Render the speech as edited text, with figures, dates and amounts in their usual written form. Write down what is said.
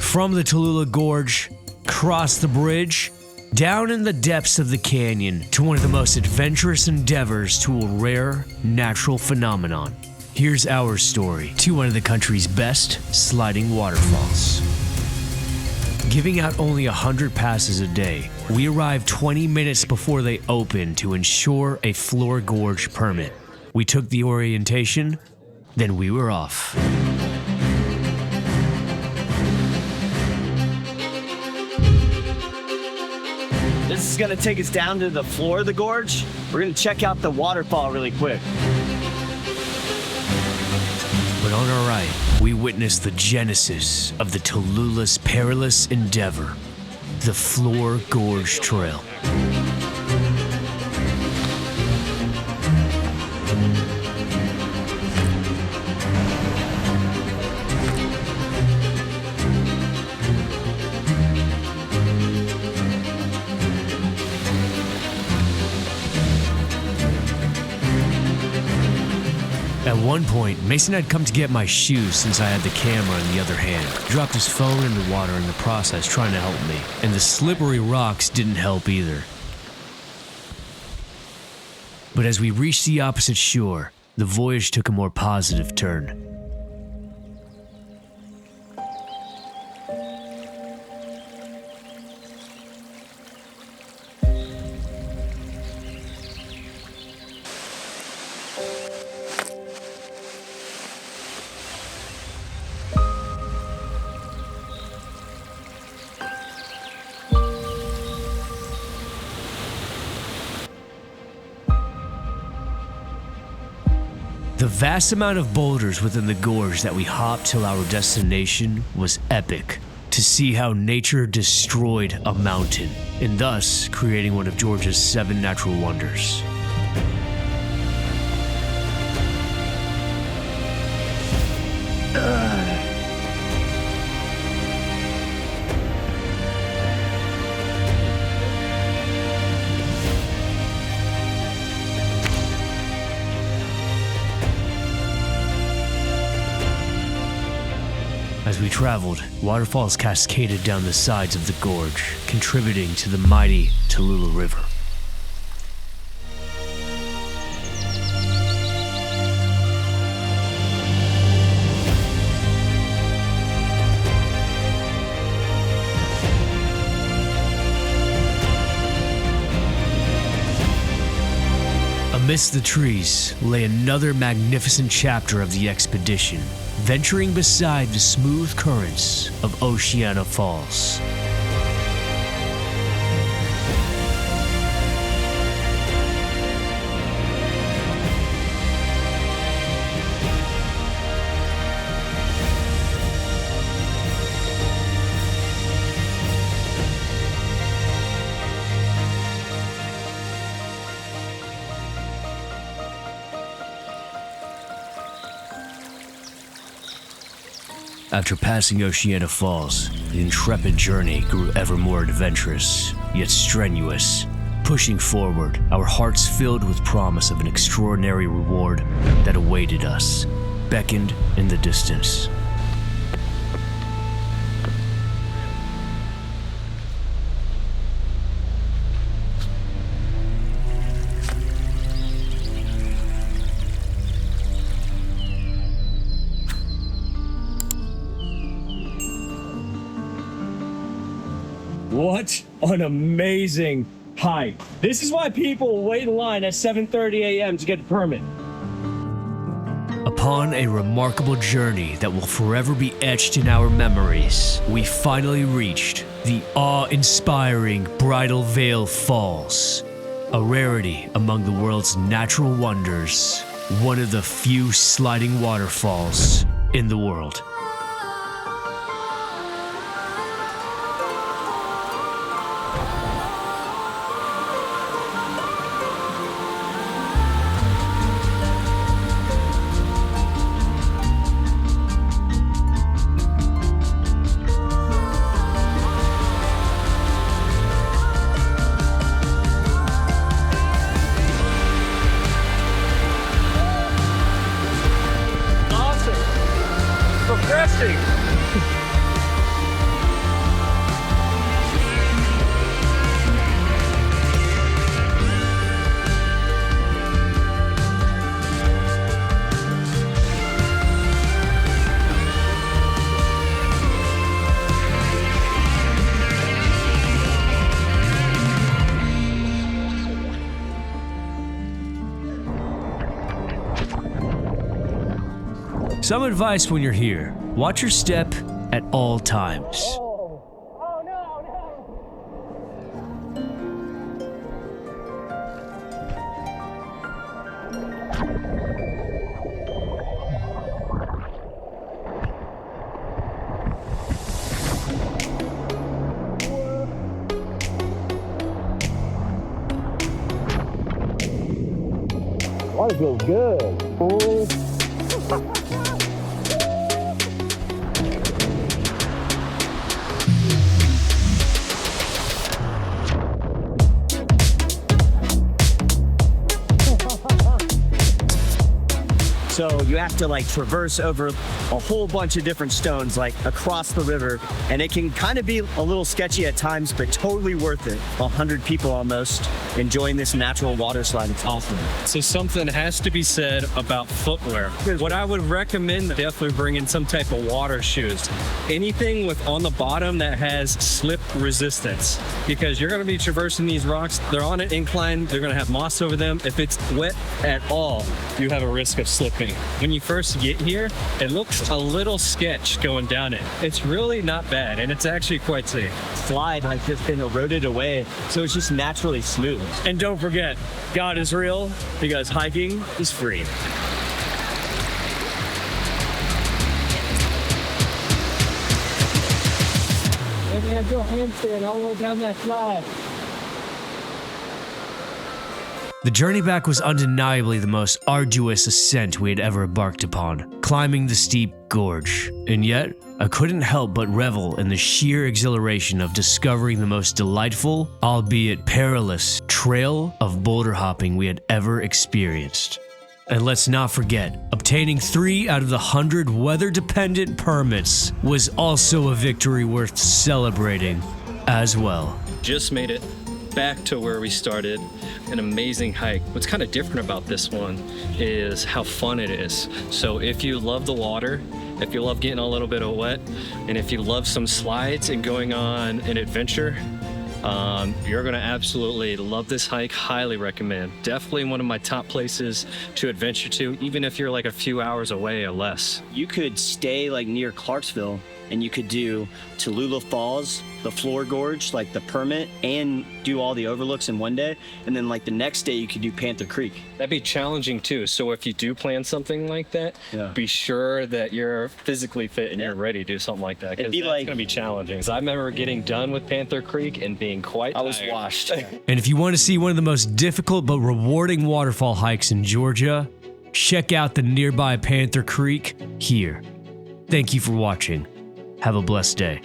From the Tallulah Gorge, across the bridge, down in the depths of the canyon to one of the most adventurous endeavors to a rare natural phenomenon. Here's our story to one of the country's best sliding waterfalls. Giving out only 100 passes a day, we arrived 20 minutes before they opened to ensure a floor gorge permit. We took the orientation, then we were off. This is gonna take us down to the floor of the gorge. We're gonna check out the waterfall really quick. But on our right, we witnessed the genesis of the Tallulah's perilous endeavor, the Floor Gorge Trail. At one point, Mason had come to get my shoes since I had the camera in the other hand. He dropped his phone in the water in the process trying to help me, and the slippery rocks didn't help either. But as we reached the opposite shore, the voyage took a more positive turn. The vast amount of boulders within the gorge that we hopped till our destination was epic. To see how nature destroyed a mountain, and thus creating one of Georgia's 7 natural wonders. As we traveled, waterfalls cascaded down the sides of the gorge, contributing to the mighty Tallulah River. Amidst the trees lay another magnificent chapter of the expedition, venturing beside the smooth currents of Oceana Falls. After passing Oceana Falls, the intrepid journey grew ever more adventurous, yet strenuous. Pushing forward, our hearts filled with promise of an extraordinary reward that awaited us, beckoned in the distance. What an amazing hike. This is why people wait in line at 7:30 a.m. to get a permit. Upon a remarkable journey that will forever be etched in our memories, we finally reached the awe-inspiring Bridal Veil Falls, a rarity among the world's natural wonders, one of the few sliding waterfalls in the world. Some advice when you're here: watch your step at all times. Water feels good. So you have to like traverse over a whole bunch of different stones, like across the river, and it can kind of be a little sketchy at times, but totally worth it. 100 people almost enjoying this natural water slide. It's awesome. So something has to be said about footwear. What I would recommend, definitely bring in some type of water shoes. Anything with on the bottom that has slip resistance, because you're going to be traversing these rocks. They're on an incline. They're going to have moss over them. If it's wet at all, you have a risk of slipping. When you first get here, it looks a little sketch going down it. It's really not bad, and it's actually quite safe. Slide has just been eroded away, so it's just naturally smooth. And don't forget, God is real because hiking is free. Maybe have your handstand all the way down that slide. The journey back was undeniably the most arduous ascent we had ever embarked upon, climbing the steep gorge. And yet, I couldn't help but revel in the sheer exhilaration of discovering the most delightful, albeit perilous, trail of boulder hopping we had ever experienced. And let's not forget, obtaining 3 out of the 100 weather-dependent permits was also a victory worth celebrating as well. Just made it back to where we started. An amazing hike. What's kind of different about this one is how fun it is. So if you love the water, if you love getting a little bit of wet, and if you love some slides and going on an adventure, you're gonna absolutely love this hike. Highly recommend. Definitely one of my top places to adventure to, even if you're like a few hours away or less. You could stay like near Clarksville and you could do Tallulah Falls, the Floor Gorge, like the permit, and do all the overlooks in one day. And then like the next day you could do Panther Creek. That'd be challenging too. So if you do plan something like that, be sure that you're physically fit and you're ready to do something like that. Because it's gonna be challenging. 'Cause I remember getting done with Panther Creek and being quite tired. I was washed. And if you want to see one of the most difficult but rewarding waterfall hikes in Georgia, check out the nearby Panther Creek here. Thank you for watching. Have a blessed day.